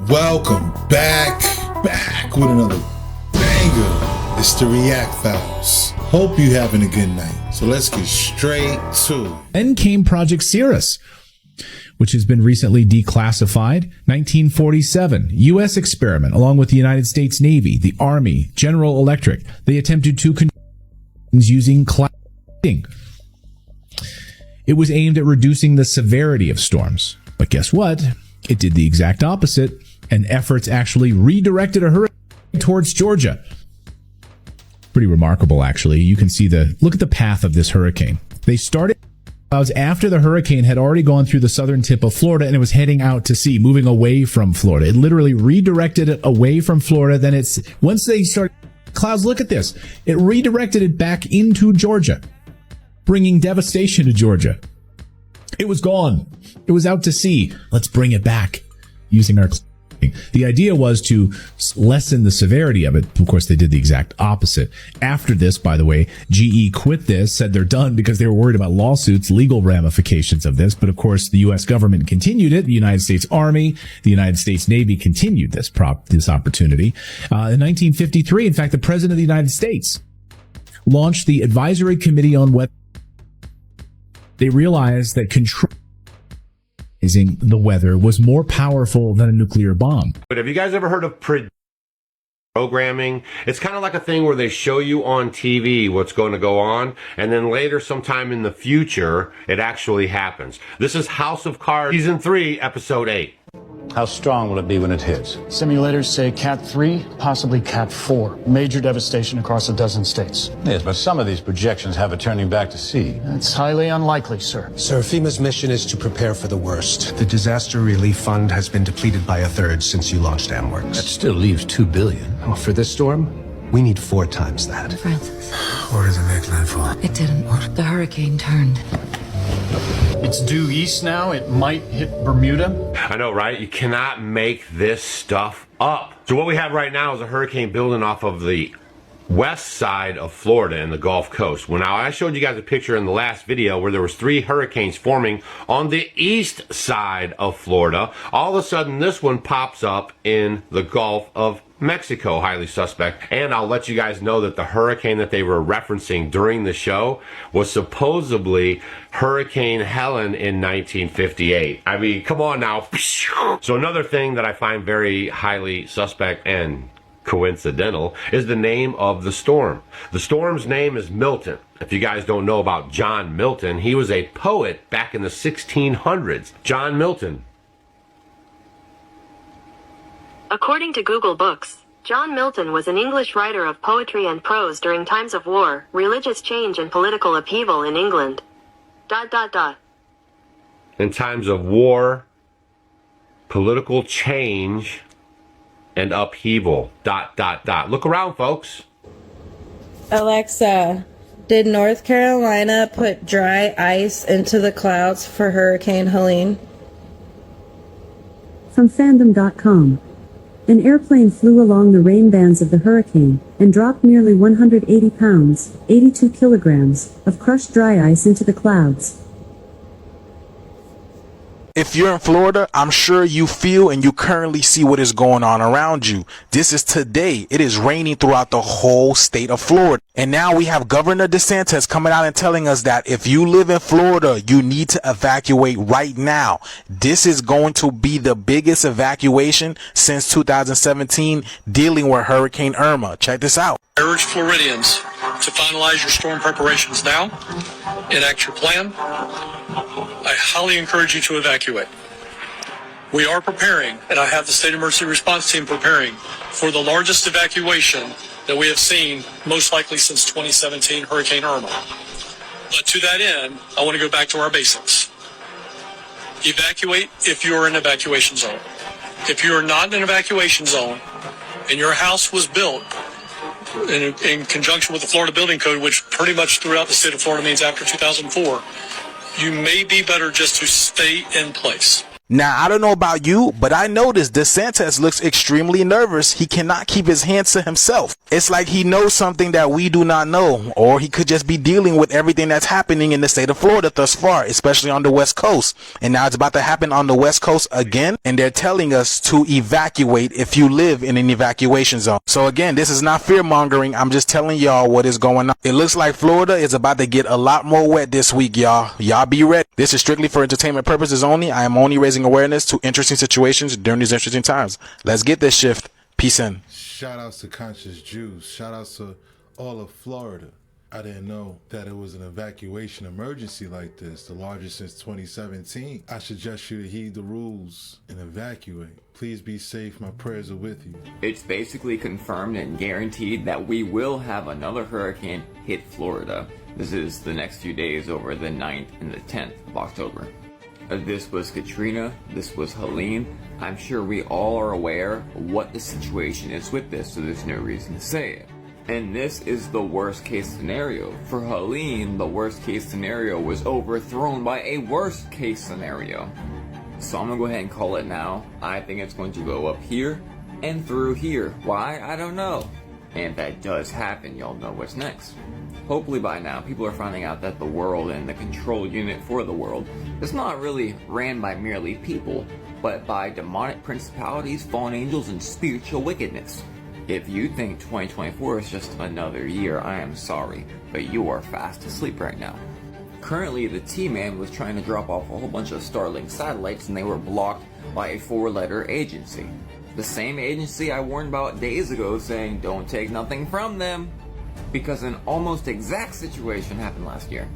Welcome back with another banger. It's the React Files. Hope you having a good night. So let's get straight to it. Then came Project Cirrus, which has been recently declassified. 1947, U.S. experiment along with the United States Navy, the Army, General Electric. They attempted to control using clouding. It was aimed at reducing the severity of storms. But guess what? It did the exact opposite, and efforts actually redirected a hurricane towards Georgia. Pretty remarkable, actually. You can see look at the path of this hurricane. They started clouds after the hurricane had already gone through the southern tip of Florida, and it was heading out to sea, moving away from Florida. It literally redirected it away from Florida. Then once they started clouds, look at this. It redirected it back into Georgia, bringing devastation to Georgia. It was gone. It was out to sea. Let's bring it back using our clouding. The idea was to lessen the severity of it. Of course, they did the exact opposite. After this, by the way, GE quit this, said they're done because they were worried about lawsuits, legal ramifications of this. But of course, the U.S. government continued it. The United States Army, the United States Navy continued this opportunity. In 1953, in fact, the President of the United States launched the Advisory Committee on Weather. They realized that controlling the weather was more powerful than a nuclear bomb. But have you guys ever heard of programming? It's kind of like a thing where they show you on TV what's going to go on, and then later, sometime in the future, it actually happens. This is House of Cards, Season 3, Episode 8. How strong will it be when it hits? Simulators say Cat 3, possibly Cat 4. Major devastation across a dozen states. Yes, but some of these projections have it turning back to sea. That's highly unlikely, sir. Sir, FEMA's mission is to prepare for the worst. The disaster relief fund has been depleted by a third since you launched AmWorks. That still leaves $2 billion. Oh, for this storm, we need 4 times that. Francis. Where does it make landfall? It didn't. The hurricane turned. It's due east now. It might hit Bermuda. I know, right? You cannot make this stuff up. So what we have right now is a hurricane building off of the west side of Florida and the Gulf Coast. Well, now I showed you guys a picture in the last video where there was 3 hurricanes forming on the east side of Florida. All of a sudden, this one pops up in the Gulf of Mexico, highly suspect. And I'll let you guys know that the hurricane that they were referencing during the show was supposedly Hurricane Helen in 1958. I mean, come on now. So another thing that I find very highly suspect and coincidental is the name of the storm. The storm's name is Milton. If you guys don't know about John Milton, he was a poet back in the 1600s. John Milton. According to Google Books, John Milton was an English writer of poetry and prose during times of war, religious change and political upheaval in England. In times of war, political change, and upheaval. Look around, folks. Alexa, did North Carolina put dry ice into the clouds for Hurricane Helene? From fandom.com. An airplane flew along the rain bands of the hurricane and dropped nearly 180 pounds, 82 kilograms, of crushed dry ice into the clouds. If you're in Florida, I'm sure you feel and you currently see what is going on around you. This is today. It is raining throughout the whole state of Florida. And now we have Governor DeSantis coming out and telling us that if you live in Florida, you need to evacuate right now. This is going to be the biggest evacuation since 2017 dealing with Hurricane Irma. Check this out. I urge Floridians to finalize your storm preparations now, enact your plan. I highly encourage you to evacuate. We are preparing, and I have the State Emergency Response Team preparing for the largest evacuation that we have seen, most likely since 2017 Hurricane Irma. But to that end, I want to go back to our basics. Evacuate if you're in an evacuation zone. If you are not in an evacuation zone and your house was built in conjunction with the Florida Building Code, which pretty much throughout the state of Florida means after 2004, you may be better just to stay in place. Now, I don't know about you, but I noticed DeSantis looks extremely nervous. He cannot keep his hands to himself. It's like he knows something that we do not know, or he could just be dealing with everything that's happening in the state of Florida thus far, especially on the West Coast. And now it's about to happen on the West Coast again, and they're telling us to evacuate if you live in an evacuation zone. So again, this is not fear mongering. I'm just telling y'all what is going on. It looks like Florida is about to get a lot more wet this week, y'all. Y'all be ready. This is strictly for entertainment purposes only. I am only raising awareness to interesting situations during these interesting times. Let's get this shift. Peace in. Shout outs to conscious Jews. Shout outs to all of Florida. I didn't know that it was an evacuation emergency like this, the largest since 2017. I suggest you to heed the rules and evacuate. Please be safe. My prayers are with you. It's basically confirmed and guaranteed that we will have another hurricane hit Florida. This is the next few days over the 9th and the 10th of October. This was Katrina, this was Helene. I'm sure we all are aware what the situation is with this, so there's no reason to say it. And this is the worst case scenario. For Helene, the worst case scenario was overthrown by a worst case scenario. So I'm gonna go ahead and call it now. I think it's going to go up here and through here. Why? I don't know. And if that does happen, y'all know what's next. Hopefully by now, people are finding out that the world and the control unit for the world is not really ran by merely people, but by demonic principalities, fallen angels, and spiritual wickedness. If you think 2024 is just another year, I am sorry, but you are fast asleep right now. Currently, the T-Man was trying to drop off a whole bunch of startling satellites and they were blocked by a 4-letter agency. The same agency I warned about days ago saying don't take nothing from them, because an almost exact situation happened last year.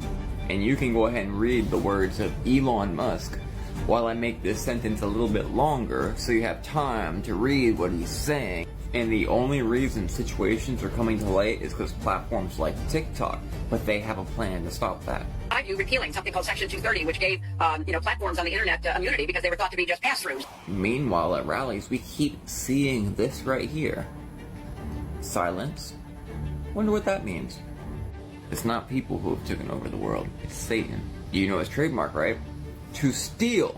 And you can go ahead and read the words of Elon Musk while I make this sentence a little bit longer so you have time to read what he's saying. And the only reason situations are coming to light is because platforms like TikTok, but they have a plan to stop that. You repealing something called Section 230, which gave platforms on the internet immunity because they were thought to be just pass-throughs. Meanwhile, at rallies, we keep seeing this right here. Silence. Wonder what that means. It's not people who have taken over the world. It's Satan. You know his trademark, right? To steal,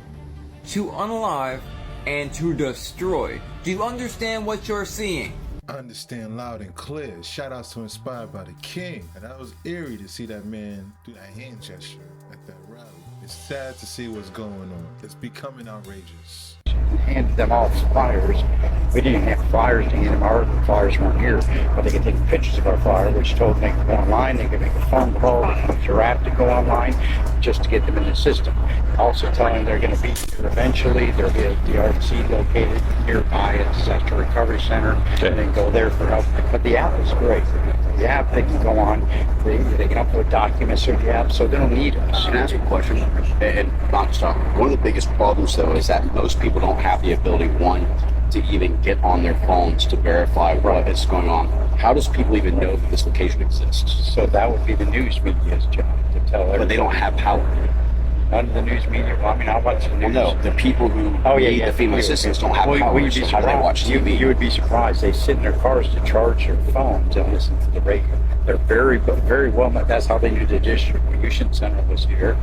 to unalive, and to destroy. Do you understand what you're seeing? I understand loud and clear. Shout outs to Inspired by the King. And that was eerie to see that man do that hand gesture at that rally. It's sad to see what's going on. It's becoming outrageous. Handed them all flyers. We didn't have flyers to hand them. Our flyers weren't here, but they could take pictures of our flyer, which told them they could go online, they could make a phone call, they could use your app to go online, just to get them in the system. Also telling them they're going to be here eventually. There'll be a DRC located nearby, a disaster recovery center, and then go there for help. But the app is great. The app, they can go on, they can upload documents through the app, so they don't need us. Can I ask you a question? And not to stop. One of the biggest problems, though, is that most people don't have the ability, one, to even get on their phones to verify what is going on. How does people even know that this location exists? So that would be the news media's job to tell everybody. But they don't have power. None of the news media. Well, I mean, I watch the news. Well, no, the people who need the FEMA assistance don't have power. So how do they watch TV? You would be surprised. They sit in their cars to charge their phones and listen to the radio. They're very well. That's how they knew the distribution center was here.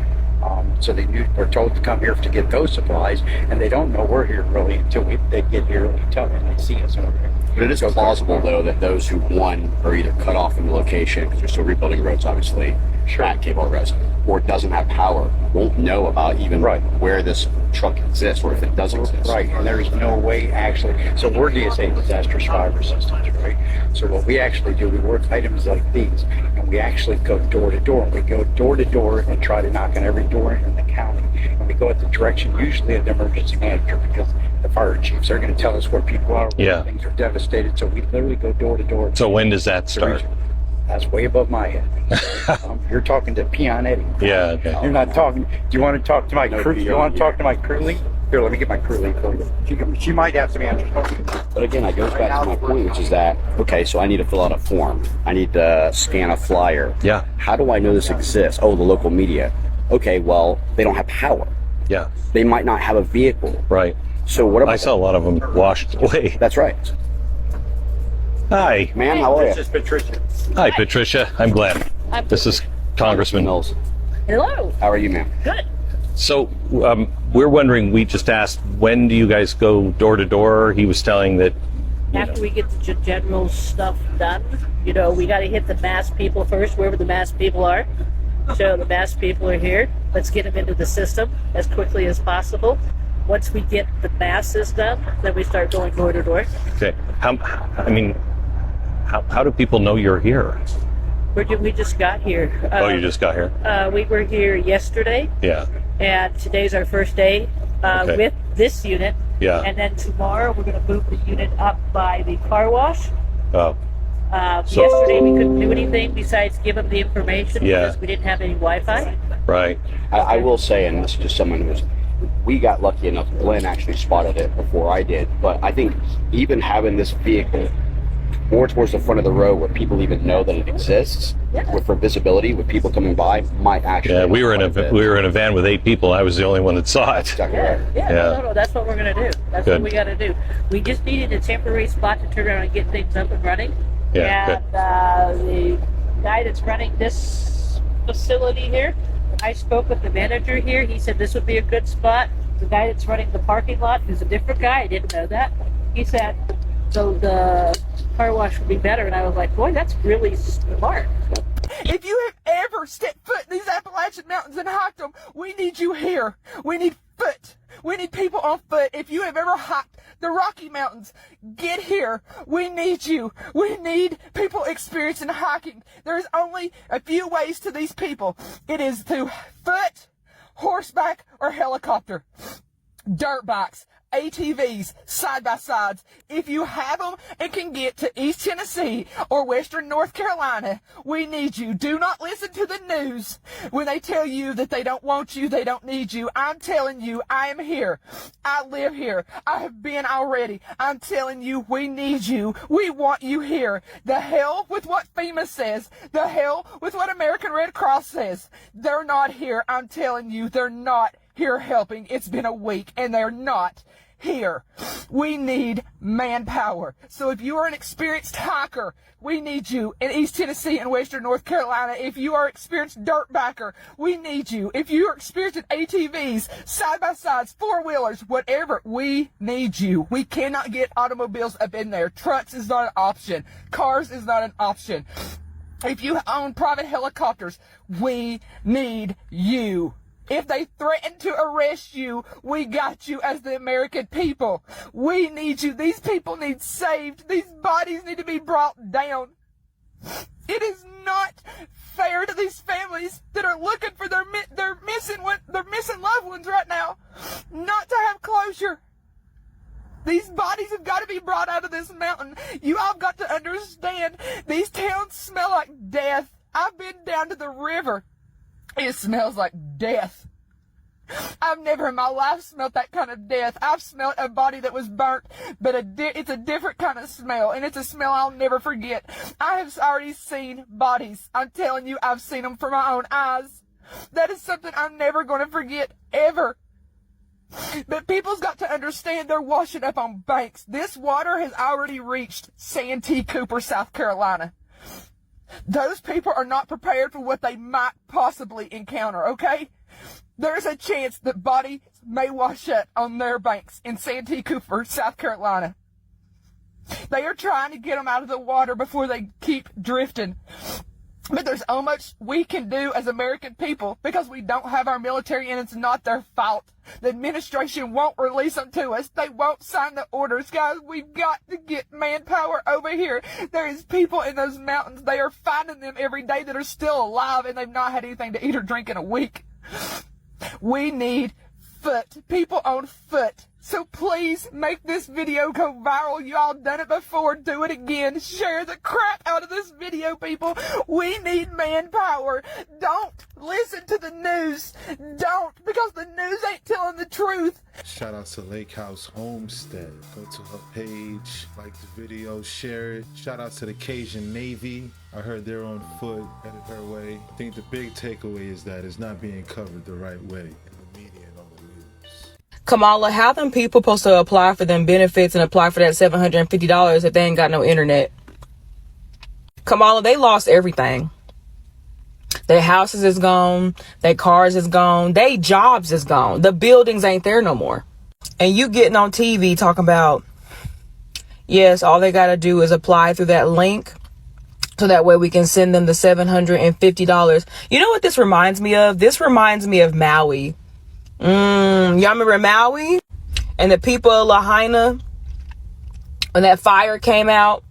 So they're told to come here to get those supplies, and they don't know we're here really until they get here and tell them they see us. But it is plausible, though, that those who, one, are either cut off from the location, because they're still rebuilding roads, obviously, at Cable Rest, or doesn't have power, won't know about even where this truck exists, or if it does exist. Right, and there's no way actually. So we're DSA Disaster Survivor Systems, right? So what we actually do, we work items like these, and we actually go door to door. We go door to door and try to knock on every door in the county. And we go at the direction usually of the emergency manager, because the fire chiefs are going to tell us where people are, where things are devastated. So we literally go door to door. So when does that start? That's way above my head. You're talking to Peon Eddie. Yeah, okay. You're not talking. Do you want to talk to my crew? Do you want to talk to my crew lead? Here, let me get my crew lead for you. She might have some answers. But again, it goes back to my point, which is that, okay, so I need to fill out a form. I need to scan a flyer. Yeah. How do I know this exists? Oh, the local media. Okay, well, they don't have power. Yeah. They might not have a vehicle. Right. So what about I saw a lot of them washed away. That's right. Hi. Ma'am, how are you? This is Patricia. Hi, Patricia. I'm Glenn. This is Congressman Mills. Hello. How are you, ma'am? Good. So, we're wondering, we just asked, when do you guys go door to door? He was telling that after we get the general stuff done, we got to hit the mass people first, wherever the mass people are. So the mass people are here. Let's get them into the system as quickly as possible. Once we get the masses done, then we start going door to door. Okay. How do people know you're here? We just got here. You just got here? We were here yesterday. Yeah. And today's our first day with this unit. Yeah. And then tomorrow we're going to move the unit up by the car wash. Oh. Yesterday we couldn't do anything besides give them the information because we didn't have any Wi-Fi. Right. I will say, and this is just someone who's, we got lucky enough, Glenn actually spotted it before I did, but I think even having this vehicle more towards the front of the road where people even know that it exists, for visibility, with people coming by, might actually. Yeah, we were in a van with 8 people. I was the only one that saw it. Exactly right. No, that's what we're gonna do. That's what we got to do. We just needed a temporary spot to turn around and get things up and running. Yeah. And the guy that's running this facility here, I spoke with the manager here. He said this would be a good spot. The guy that's running the parking lot, who's a different guy, I didn't know that. He said, so the car wash would be better. And I was like, boy, that's really smart. If you have ever stepped foot in these Appalachian Mountains and hiked them, we need you here. We need foot. We need people on foot. If you have ever hiked the Rocky Mountains, get here. We need you. We need people experiencing hiking. There's only a few ways to these people. It is to foot, horseback, or helicopter. Dirt bikes, ATVs, side-by-sides. If you have them and can get to East Tennessee or Western North Carolina, we need you. Do not listen to the news when they tell you that they don't want you, they don't need you. I'm telling you, I am here. I live here. I have been already. I'm telling you, we need you. We want you here. The hell with what FEMA says. The hell with what American Red Cross says. They're not here. I'm telling you, they're not here helping. It's been a week and they're not here. We need manpower. So if you are an experienced hiker, we need you in East Tennessee and Western North Carolina. If you are experienced dirt biker, we need you. If you are experienced in ATVs, side-by-sides, four-wheelers, whatever, we need you. We cannot get automobiles up in there. Trucks is not an option. Cars is not an option. If you own private helicopters, we need you. If they threaten to arrest you, we got you as the American people. We need you. These people need saved. These bodies need to be brought down. It is not fair to these families that are looking for their missing loved ones right now, not to have closure. These bodies have got to be brought out of this mountain. You all got to understand, these towns smell like death. I've been down to the river. It smells like death. I've never in my life smelled that kind of death. I've smelled a body that was burnt, but it's a different kind of smell, and it's a smell I'll never forget. I have already seen bodies. I'm telling you, I've seen them from my own eyes. That is something I'm never going to forget, ever. But people's got to understand they're washing up on banks. This water has already reached Santee Cooper, South Carolina. Those people are not prepared for what they might possibly encounter, okay? There's a chance that bodies may wash up on their banks in Santee Cooper, South Carolina. They are trying to get them out of the water before they keep drifting. But there's so much we can do as American people because we don't have our military, and it's not their fault. The administration won't release them to us. They won't sign the orders. Guys, we've got to get manpower over here. There is people in those mountains. They are finding them every day that are still alive, and they've not had anything to eat or drink in a week. We need foot. People on foot. So please make this video go viral. You all done it before. Do it again. Share the crap out of this video, people. We need manpower. Don't listen to the news. Don't, because the news ain't telling the truth. Shout out to Lake House Homestead. Go to her page, like the video, share it. Shout out to the Cajun Navy. I heard they're on foot, headed her way. I think the big takeaway is that it's not being covered the right way in the media and on the news. Kamala, how them people supposed to apply for them benefits and apply for that $750 if they ain't got no internet? Kamala, they lost everything. Their houses is gone. Their cars is gone. Their jobs is gone. The buildings ain't there no more. And you getting on TV talking about, yes, all they got to do is apply through that link. So that way we can send them the $750. You know what this reminds me of? This reminds me of Maui. Y'all remember Maui? And the people of Lahaina? When that fire came out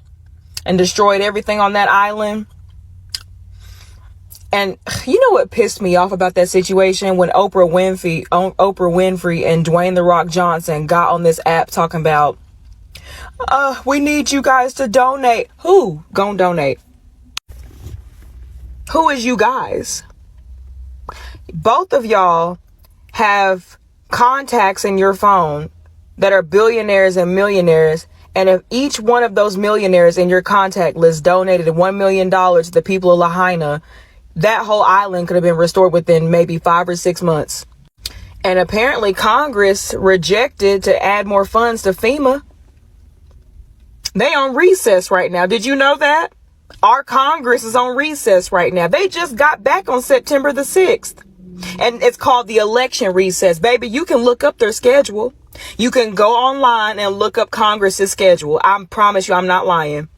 and destroyed everything on that island? And you know what pissed me off about that situation? When Oprah Winfrey and Dwayne The Rock Johnson got on this app talking about, we need you guys to donate. Who gonna donate? Who is you guys? Both of y'all have contacts in your phone that are billionaires and millionaires. And if each one of those millionaires in your contact list donated $1 million to the people of Lahaina, that whole island could have been restored within maybe 5 or 6 months. And apparently Congress rejected to add more funds to FEMA. They on recess right now. Did you know that? Our Congress is on recess right now. They just got back on September the 6th. And it's called the election recess. Baby, you can look up their schedule. You can go online and look up Congress's schedule. I promise you, I'm not lying.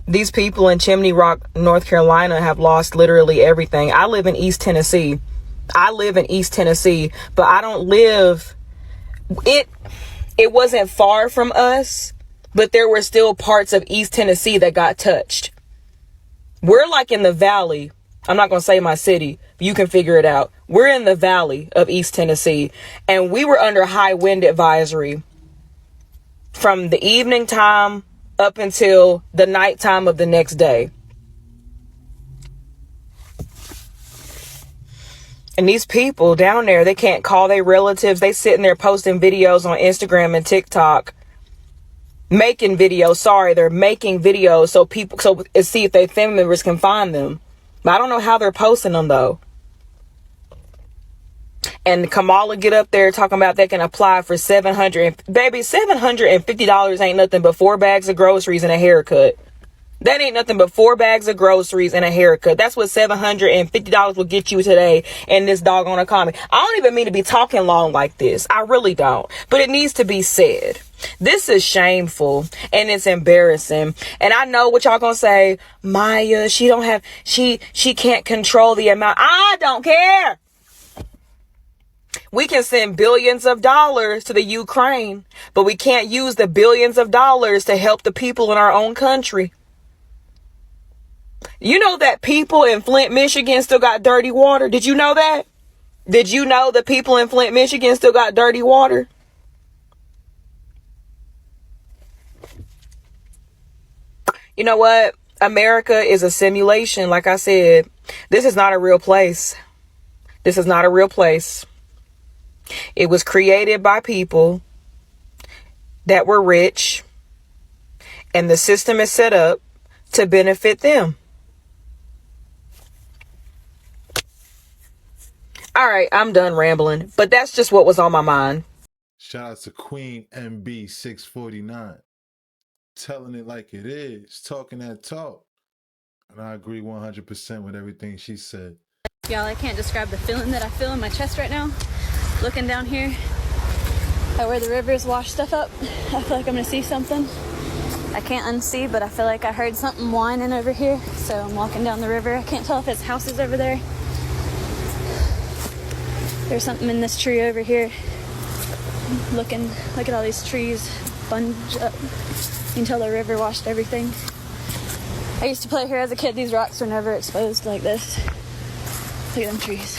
These people in Chimney Rock, North Carolina have lost literally everything. I live in East Tennessee. But I don't live... It wasn't far from us. But there were still parts of East Tennessee that got touched. We're like in the valley. I'm not going to say my city, but you can figure it out. We're in the valley of East Tennessee. And we were under high wind advisory from the evening time up until the nighttime of the next day. And these people down there, they can't call their relatives. They sitting there posting videos on Instagram and TikTok. Making videos. They're making videos so see if their family members can find them. But I don't know how they're posting them though. And Kamala get up there talking about they can apply for $750 ain't nothing but 4 bags of groceries and a haircut. That ain't nothing but 4 bags of groceries and a haircut. That's what $750 will get you today in this doggone economy. I don't even mean to be talking long like this. I really don't. But it needs to be said. This is shameful and it's embarrassing. And I know what y'all gonna say. Maya, she can't control the amount. I don't care. We can send billions of dollars to the Ukraine, but we can't use the billions of dollars to help the people in our own country. You know that people in Flint, Michigan still got dirty water? Did you know that? Did you know the people in Flint, Michigan still got dirty water? You know what? America is a simulation. Like I said, this is not a real place. This is not a real place. It was created by people that were rich, and the system is set up to benefit them. All right, I'm done rambling, but that's just what was on my mind. Shout out to Queen MB 649. Telling it like it is, talking that talk. And I agree 100% with everything she said. Y'all, I can't describe the feeling that I feel in my chest right now. Looking down here at where the rivers wash stuff up, I feel like I'm gonna see something. I can't unsee, but I feel like I heard something whining over here. So I'm walking down the river. I can't tell if it's houses over there. There's something in this tree over here. Look at all these trees bunch up. You can tell the river washed everything. I used to play here as a kid. These rocks were never exposed like this. Look at them trees.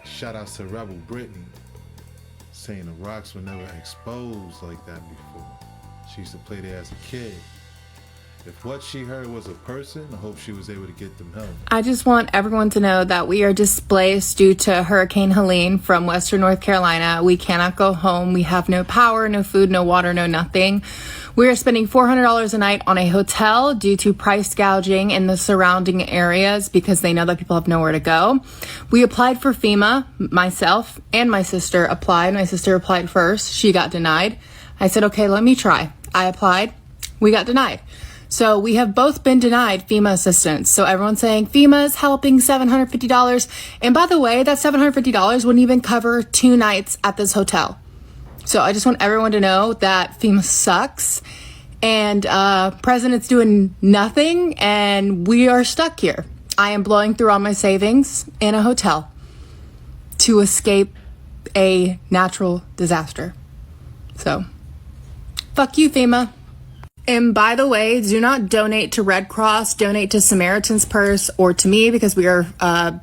Shout out to Rebel Brittany, saying the rocks were never exposed like that before. She used to play there as a kid. If what she heard was a person, I hope she was able to get them help. I just want everyone to know that we are displaced due to Hurricane Helene from Western North Carolina. We cannot go home. We have no power, no food, no water, no nothing. We are spending $400 a night on a hotel due to price gouging in the surrounding areas because they know that people have nowhere to go. We applied for FEMA. Myself and my sister applied. My sister applied first. She got denied. I said, okay, let me try. I applied. We got denied. So we have both been denied FEMA assistance. So everyone's saying FEMA's helping $750. And by the way, that $750 wouldn't even cover 2 nights at this hotel. So I just want everyone to know that FEMA sucks and President's doing nothing and we are stuck here. I am blowing through all my savings in a hotel to escape a natural disaster. So, fuck you, FEMA. And by the way, do not donate to Red Cross, donate to Samaritan's Purse, or to me because we are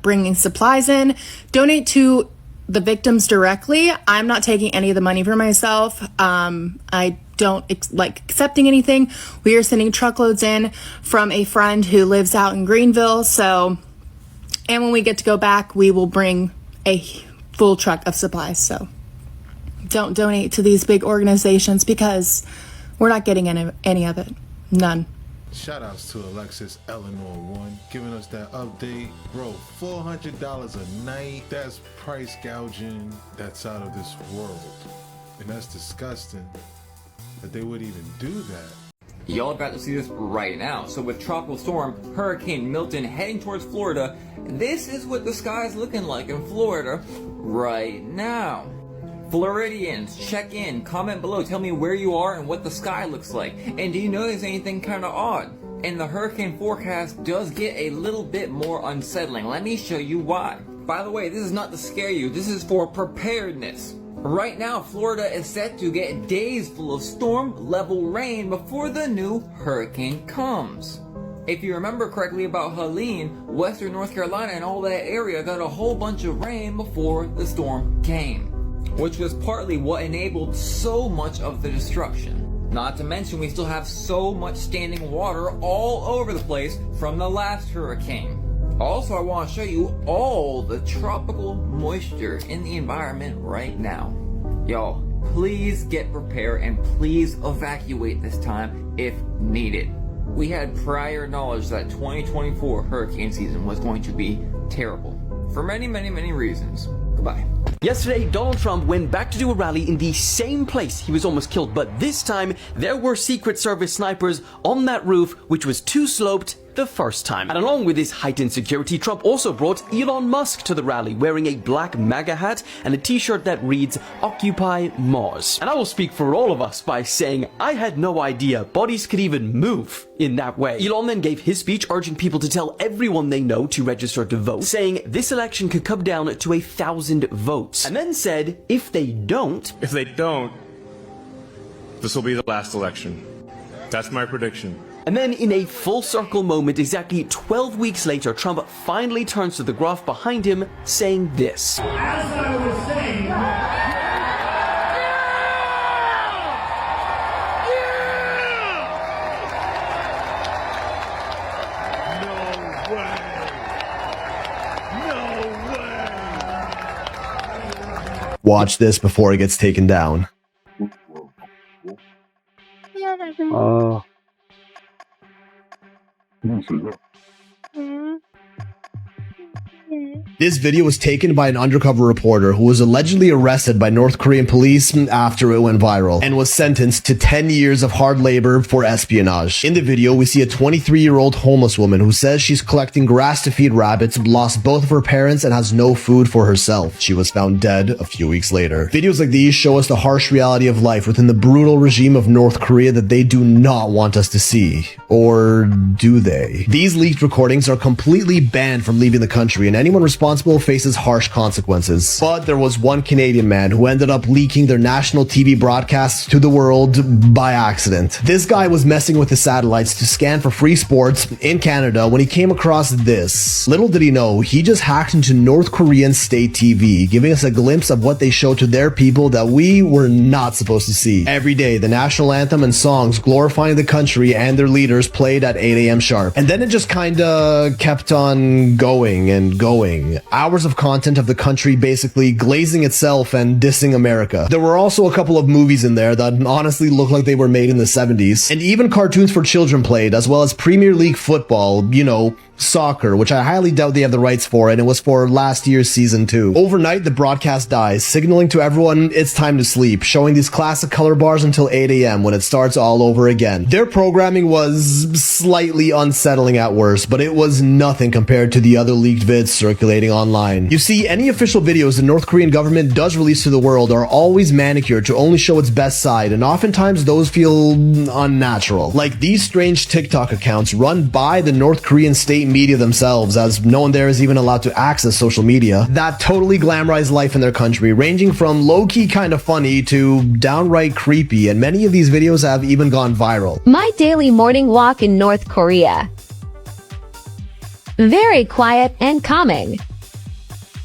bringing supplies in. Donate to the victims directly. I'm not taking any of the money for myself. I don't like accepting anything. We are sending truckloads in from a friend who lives out in Greenville. So, and when we get to go back, we will bring a full truck of supplies. So don't donate to these big organizations because we're not getting any of it. None. Shout outs to Alexis Eleanor 1 giving us that update. Bro, $400 a night. That's price gouging. That's out of this world. And that's disgusting that they would even do that. Y'all about to see this right now. So with Tropical Storm Hurricane Milton heading towards Florida, this is what the sky is looking like in Florida right now. Floridians, check in, comment below, tell me where you are and what the sky looks like. And do you notice anything kind of odd? And the hurricane forecast does get a little bit more unsettling. Let me show you why. By the way, this is not to scare you, this is for preparedness. Right now, Florida is set to get days full of storm-level rain before the new hurricane comes. If you remember correctly about Helene, Western North Carolina and all that area got a whole bunch of rain before the storm came, which was partly what enabled so much of the destruction. Not to mention we still have so much standing water all over the place from the last hurricane. Also, I want to show you all the tropical moisture in the environment right now. Y'all, please get prepared and please evacuate this time if needed. We had prior knowledge that 2024 hurricane season was going to be terrible for many, many, many reasons. Goodbye. Yesterday, Donald Trump went back to do a rally in the same place he was almost killed, but this time there were Secret Service snipers on that roof, which was too sloped the first time. And along with his heightened security, Trump also brought Elon Musk to the rally wearing a black MAGA hat and a t-shirt that reads Occupy Mars. And I will speak for all of us by saying I had no idea bodies could even move in that way. Elon then gave his speech urging people to tell everyone they know to register to vote, saying this election could come down to 1,000 votes. And then said if they don't, this will be the last election. That's my prediction. And then in a full circle moment, exactly 12 weeks later, Trump finally turns to the graph behind him, saying this. As I was saying, Watch this before it gets taken down. This video was taken by an undercover reporter who was allegedly arrested by North Korean police after it went viral and was sentenced to 10 years of hard labor for espionage. In the video, we see a 23-year-old homeless woman who says she's collecting grass to feed rabbits, lost both of her parents, and has no food for herself. She was found dead a few weeks later. Videos like these show us the harsh reality of life within the brutal regime of North Korea that they do not want us to see. Or do they? These leaked recordings are completely banned from leaving the country, and anyone responsible faces harsh consequences. But there was one Canadian man who ended up leaking their national TV broadcasts to the world by accident. This guy was messing with the satellites to scan for free sports in Canada when he came across this. Little did he know, he just hacked into North Korean state TV, giving us a glimpse of what they show to their people that we were not supposed to see. Every day, the national anthem and songs glorifying the country and their leaders played at 8 a.m. sharp. And then it just kinda kept on going and going. nothing. Hours of content of the country basically glazing itself and dissing America. There were also a couple of movies in there that honestly looked like they were made in the 70s, and even cartoons for children played, as well as Premier League football, you know, soccer, which I highly doubt they have the rights for, and it was for last year's season 2. Overnight, the broadcast dies, signaling to everyone it's time to sleep, showing these classic color bars until 8 a.m. when it starts all over again. Their programming was slightly unsettling at worst, but it was nothing compared to the other leaked vids circulating online. You see, any official videos the North Korean government does release to the world are always manicured to only show its best side, and oftentimes those feel unnatural. Like these strange TikTok accounts run by the North Korean state media themselves, as no one there is even allowed to access social media, that totally glamorize life in their country, ranging from low-key kind of funny to downright creepy, and many of these videos have even gone viral. My daily morning walk in North Korea. Very quiet and calming.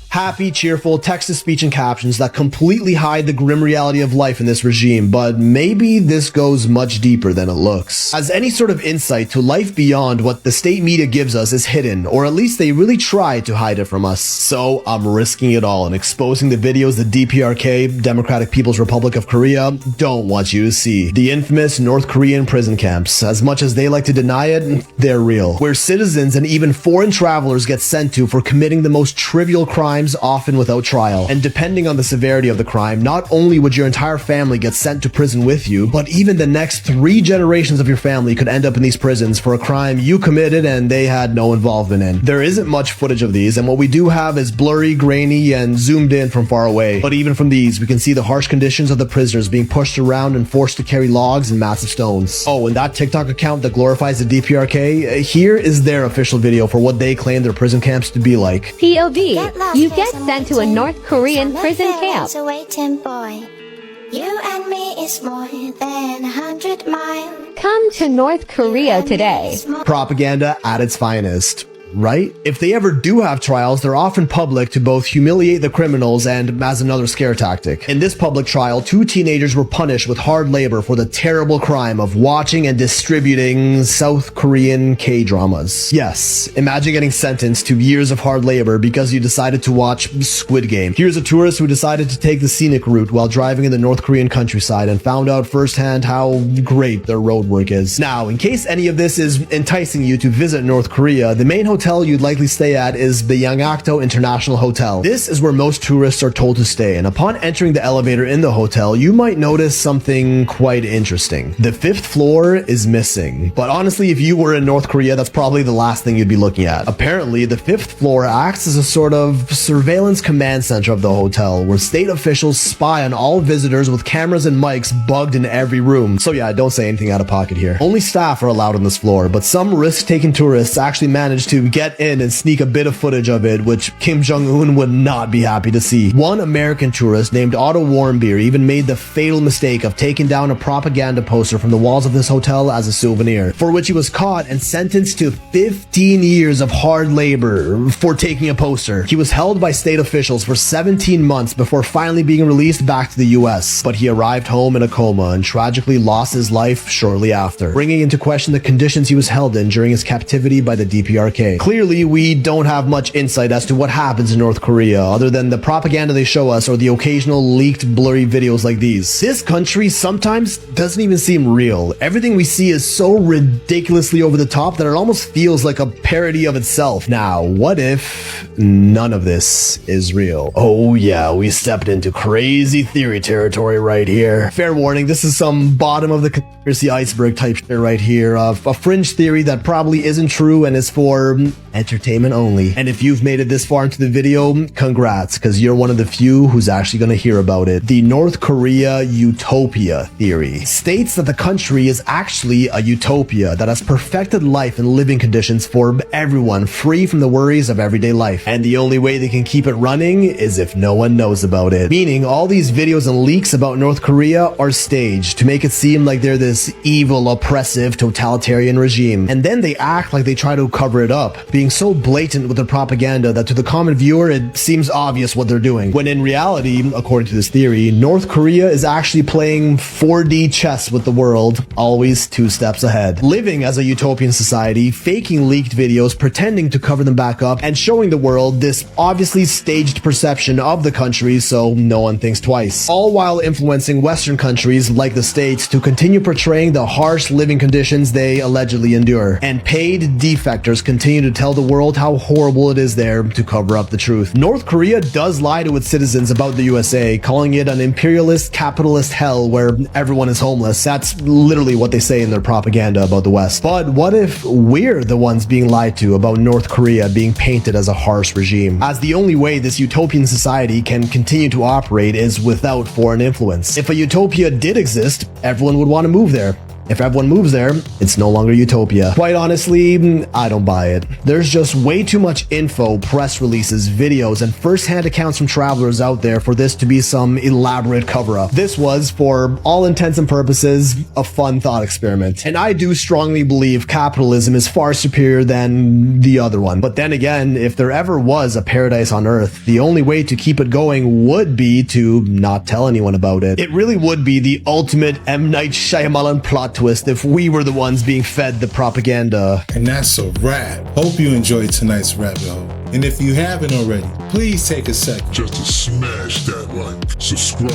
Happy, cheerful, text-to-speech and captions that completely hide the grim reality of life in this regime, but maybe this goes much deeper than it looks. As any sort of insight to life beyond what the state media gives us is hidden, or at least they really try to hide it from us. So I'm risking it all and exposing the videos the DPRK, Democratic People's Republic of Korea, don't want you to see. The infamous North Korean prison camps. As much as they like to deny it, they're real. Where citizens and even foreign travelers get sent to for committing the most trivial crimes, often without trial. And depending on the severity of the crime, not only would your entire family get sent to prison with you, but even the next 3 generations of your family could end up in these prisons for a crime you committed and they had no involvement in. There isn't much footage of these, and what we do have is blurry, grainy, and zoomed in from far away. But even from these, we can see the harsh conditions of the prisoners being pushed around and forced to carry logs and massive stones. Oh, and that TikTok account that glorifies the DPRK, here is their official video for what they claim their prison camps to be like. POV, you get sent to a North Korean prison camp. You and me is more than 100 miles. Come to North Korea today. Propaganda at its finest. Right? If they ever do have trials, they're often public to both humiliate the criminals and as another scare tactic. In this public trial, 2 teenagers were punished with hard labor for the terrible crime of watching and distributing South Korean K-dramas. Yes, imagine getting sentenced to years of hard labor because you decided to watch Squid Game. Here's a tourist who decided to take the scenic route while driving in the North Korean countryside and found out firsthand how great their roadwork is. Now, in case any of this is enticing you to visit North Korea, the main hotel you'd likely stay at is the Yangakdo International Hotel. This is where most tourists are told to stay, and upon entering the elevator in the hotel, you might notice something quite interesting. The 5th floor is missing, but honestly, if you were in North Korea, that's probably the last thing you'd be looking at. Apparently, the 5th floor acts as a sort of surveillance command center of the hotel, where state officials spy on all visitors with cameras and mics bugged in every room. So yeah, don't say anything out of pocket here. Only staff are allowed on this floor, but some risk-taking tourists actually manage to get in and sneak a bit of footage of it, which Kim Jong-un would not be happy to see. One American tourist named Otto Warmbier even made the fatal mistake of taking down a propaganda poster from the walls of this hotel as a souvenir, for which he was caught and sentenced to 15 years of hard labor for taking a poster. He was held by state officials for 17 months before finally being released back to the US, but he arrived home in a coma and tragically lost his life shortly after, bringing into question the conditions he was held in during his captivity by the DPRK. Clearly, we don't have much insight as to what happens in North Korea, other than the propaganda they show us or the occasional leaked blurry videos like these. This country sometimes doesn't even seem real. Everything we see is so ridiculously over the top that it almost feels like a parody of itself. Now, what if none of this is real? Oh yeah, we stepped into crazy theory territory right here. Fair warning, this is some bottom of the conspiracy iceberg type shit right here, of a fringe theory that probably isn't true and is for entertainment only. And if you've made it this far into the video, congrats, because you're one of the few who's actually going to hear about it. The North Korea utopia theory states that the country is actually a utopia that has perfected life and living conditions for everyone, free from the worries of everyday life. And the only way they can keep it running is if no one knows about it. Meaning all these videos and leaks about North Korea are staged to make it seem like they're this evil, oppressive, totalitarian regime. And then they act like they try to cover it up. up, being so blatant with their propaganda that to the common viewer it seems obvious what they're doing. When in reality, according to this theory, North Korea is actually playing 4D chess with the world, always 2 steps ahead. Living as a utopian society, faking leaked videos, pretending to cover them back up, and showing the world this obviously staged perception of the country so no one thinks twice. All while influencing Western countries like the States to continue portraying the harsh living conditions they allegedly endure. And paid defectors continue to tell the world how horrible it is there to cover up the truth. North Korea does lie to its citizens about the USA, calling it an imperialist, capitalist hell where everyone is homeless. That's literally what they say in their propaganda about the West. But what if we're the ones being lied to about North Korea being painted as a harsh regime? As the only way this utopian society can continue to operate is without foreign influence. If a utopia did exist, everyone would want to move there. If everyone moves there, it's no longer utopia. Quite honestly, I don't buy it. There's just way too much info, press releases, videos, and first-hand accounts from travelers out there for this to be some elaborate cover-up. This was, for all intents and purposes, a fun thought experiment. And I do strongly believe capitalism is far superior than the other one. But then again, if there ever was a paradise on Earth, the only way to keep it going would be to not tell anyone about it. It really would be the ultimate M. Night Shyamalan plot twist if we were the ones being fed the propaganda. And that's a wrap. Hope you enjoyed tonight's rabbit hole. And if you haven't already, please take a second just to smash that like, subscribe,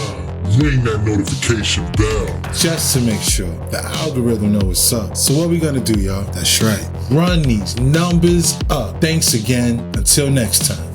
ring that notification bell, just to make sure the algorithm knows what's up. So what we gonna do, y'all? That's right. Run these numbers up. Thanks again. Until next time.